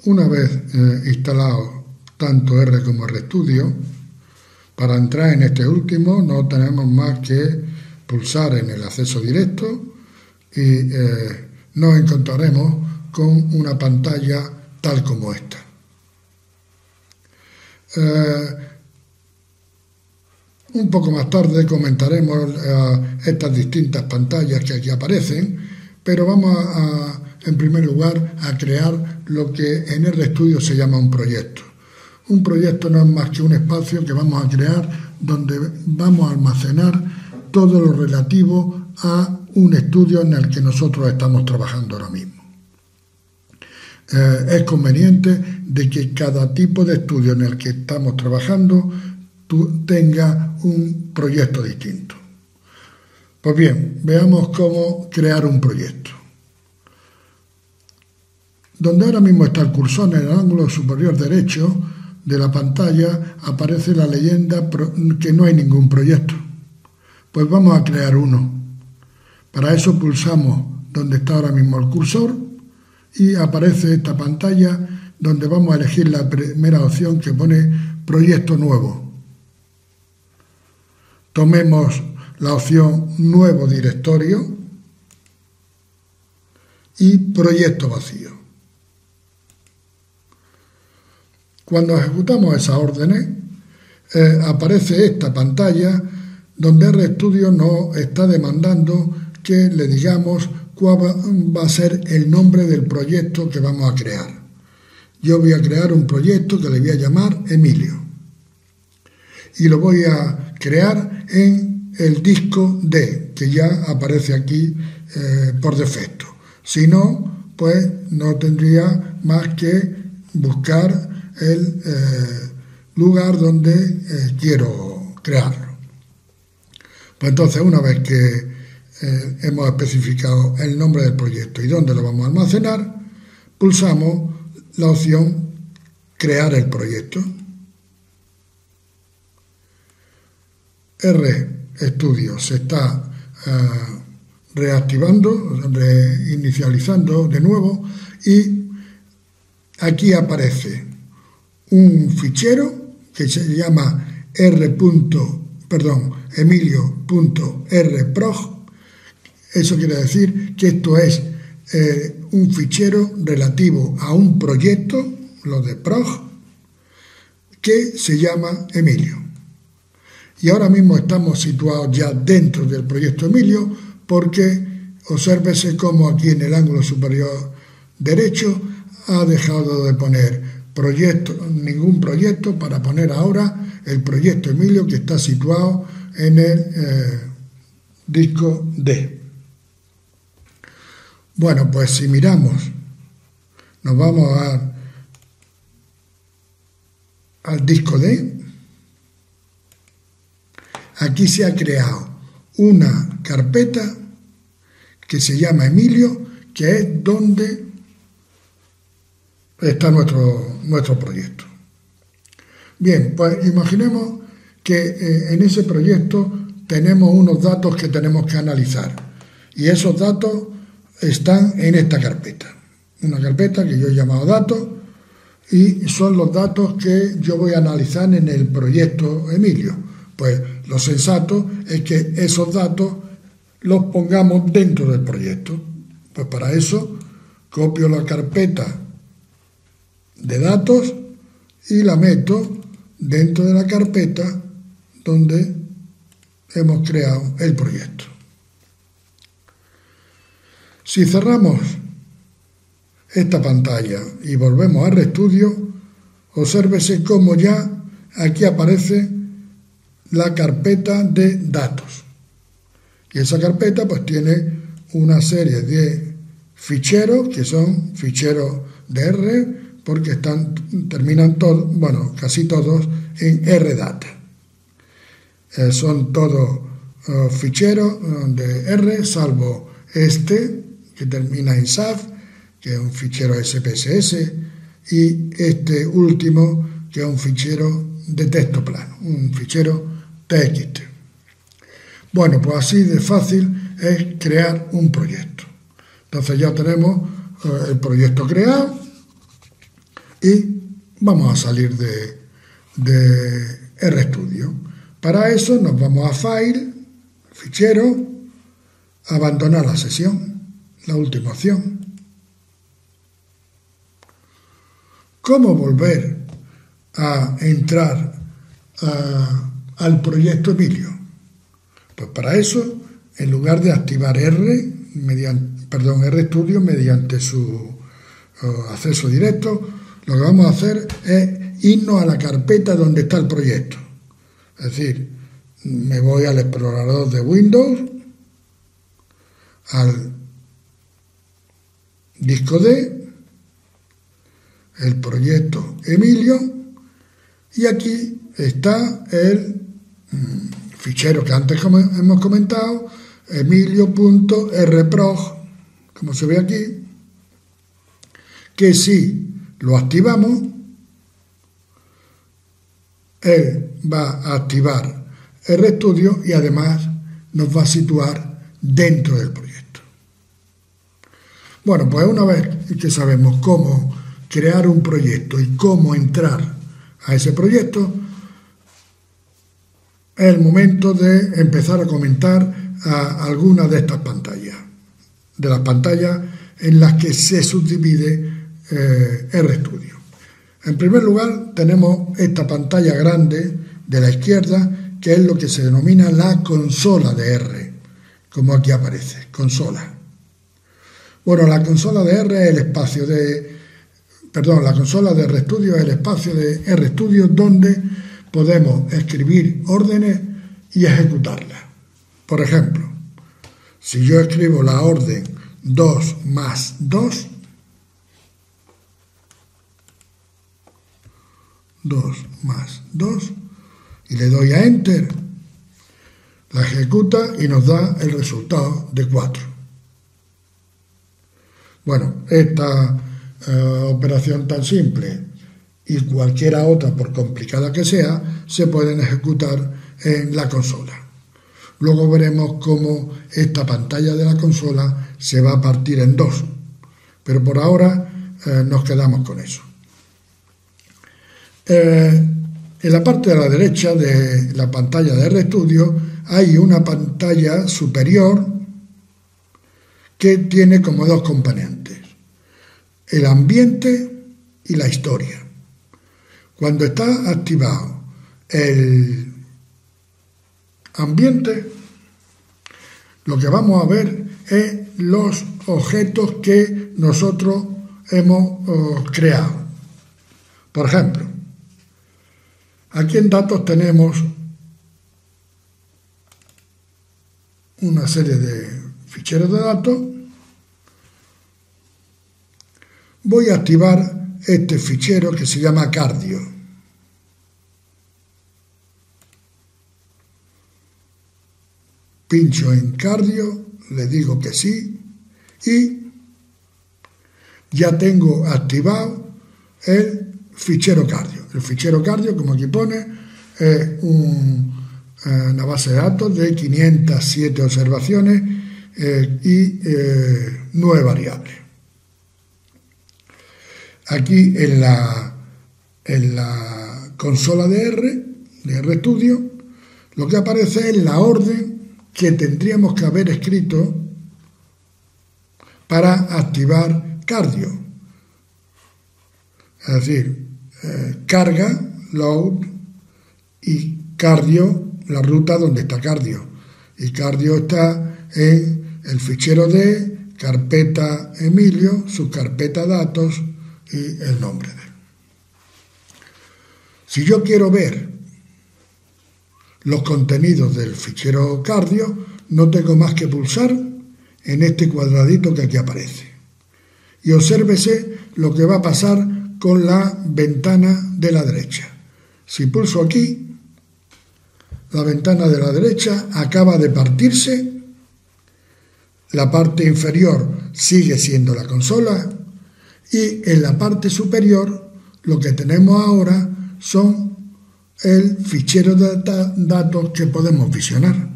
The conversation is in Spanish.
Una vez instalado tanto R como RStudio, para entrar en este último no tenemos más que pulsar en el acceso directo y nos encontraremos con una pantalla tal como esta. Un poco más tarde comentaremos estas distintas pantallas que aquí aparecen, pero vamos en primer lugar a crear lo que en RStudio se llama un proyecto. Un proyecto no es más que un espacio que vamos a crear donde vamos a almacenar todo lo relativo a un estudio en el que nosotros estamos trabajando ahora mismo. Es conveniente de que cada tipo de estudio en el que estamos trabajando tenga un proyecto distinto. Pues bien, veamos cómo crear un proyecto. Donde ahora mismo está el cursor, en el ángulo superior derecho de la pantalla, aparece la leyenda que no hay ningún proyecto. Pues vamos a crear uno. Para eso pulsamos donde está ahora mismo el cursor y aparece esta pantalla donde vamos a elegir la primera opción que pone Proyecto nuevo. Tomemos la opción Nuevo directorio y Proyecto vacío. Cuando ejecutamos esas órdenes, aparece esta pantalla donde RStudio nos está demandando que le digamos cuál va a ser el nombre del proyecto que vamos a crear. Yo voy a crear un proyecto que le voy a llamar Emilio y lo voy a crear en el disco D, que ya aparece aquí por defecto. Si no, pues no tendría más que buscar el lugar donde quiero crearlo. Pues entonces, una vez que hemos especificado el nombre del proyecto y dónde lo vamos a almacenar, pulsamos la opción Crear el proyecto. RStudio se está reactivando, reinicializando de nuevo, y aquí aparece un fichero que se llama emilio.rproj. Eso quiere decir que esto es un fichero relativo a un proyecto, lo de proj, que se llama Emilio. Y ahora mismo estamos situados ya dentro del proyecto Emilio, porque obsérvese cómo aquí en el ángulo superior derecho ha dejado de poner ningún proyecto para poner ahora el proyecto Emilio, que está situado en el disco D. Bueno, pues si miramos, nos vamos al disco D. Aquí se ha creado una carpeta que se llama Emilio, que es donde está nuestro proyecto. Bien, pues imaginemos que en ese proyecto tenemos unos datos que tenemos que analizar, y esos datos están en esta carpeta, una carpeta que yo he llamado datos, y son los datos que yo voy a analizar en el proyecto Emilio. Pues lo sensato es que esos datos los pongamos dentro del proyecto. Pues para eso copio la carpeta de datos y la meto dentro de la carpeta donde hemos creado el proyecto. Si cerramos esta pantalla y volvemos a RStudio, obsérvese cómo ya aquí aparece la carpeta de datos. Y esa carpeta pues tiene una serie de ficheros que son ficheros de R, porque terminan todos, bueno, casi todos en RData. Son todos ficheros de R, salvo este que termina en SAF, que es un fichero SPSS, y este último que es un fichero de texto plano, un fichero TXT. Bueno, pues así de fácil es crear un proyecto. Entonces ya tenemos el proyecto creado. y vamos a salir de RStudio. Para eso nos vamos a File, Fichero, Abandonar la sesión, la última opción. ¿Cómo volver a entrar al proyecto Emilio? Pues para eso, en lugar de activar RStudio mediante su acceso directo, lo que vamos a hacer es irnos a la carpeta donde está el proyecto. Es decir, me voy al explorador de Windows, al disco D, el proyecto Emilio, y aquí está el fichero que antes hemos comentado, emilio.rprog, como se ve aquí, que si lo activamos, él va a activar RStudio y además nos va a situar dentro del proyecto. Bueno, pues una vez que sabemos cómo crear un proyecto y cómo entrar a ese proyecto, es el momento de empezar a comentar algunas de estas pantallas, de las pantallas en las que se subdivide RStudio. En primer lugar, tenemos esta pantalla grande de la izquierda, que es lo que se denomina la consola de R, como aquí aparece, consola. Bueno, la consola de R es el espacio la consola de RStudio es el espacio de RStudio donde podemos escribir órdenes y ejecutarlas. Por ejemplo, si yo escribo la orden 2 más 2, 2 más 2, y le doy a Enter, la ejecuta y nos da el resultado de 4. Bueno, esta operación tan simple y cualquiera otra, por complicada que sea, se pueden ejecutar en la consola. Luego veremos cómo esta pantalla de la consola se va a partir en dos, pero por ahora nos quedamos con eso. En la parte de la derecha de la pantalla de RStudio hay una pantalla superior que tiene como dos componentes: el ambiente y la historia. Cuando está activado el ambiente, lo que vamos a ver es los objetos que nosotros hemos creado. Por ejemplo, aquí en datos tenemos una serie de ficheros de datos. Voy a activar este fichero que se llama cardio. Pincho en cardio, le digo que sí y ya tengo activado el fichero cardio. El fichero cardio, como aquí pone, es una base de datos de 507 observaciones y 9 variables. Aquí en la consola de RStudio, lo que aparece es la orden que tendríamos que haber escrito para activar cardio. Es decir, carga, load, y cardio, la ruta donde está cardio. Y cardio está en el fichero de carpeta Emilio, subcarpeta datos y el nombre de él. Si yo quiero ver los contenidos del fichero cardio, no tengo más que pulsar en este cuadradito que aquí aparece. Y obsérvese lo que va a pasar con la ventana de la derecha. Si pulso aquí, la ventana de la derecha acaba de partirse, la parte inferior sigue siendo la consola y en la parte superior lo que tenemos ahora son el fichero de datos que podemos visionar.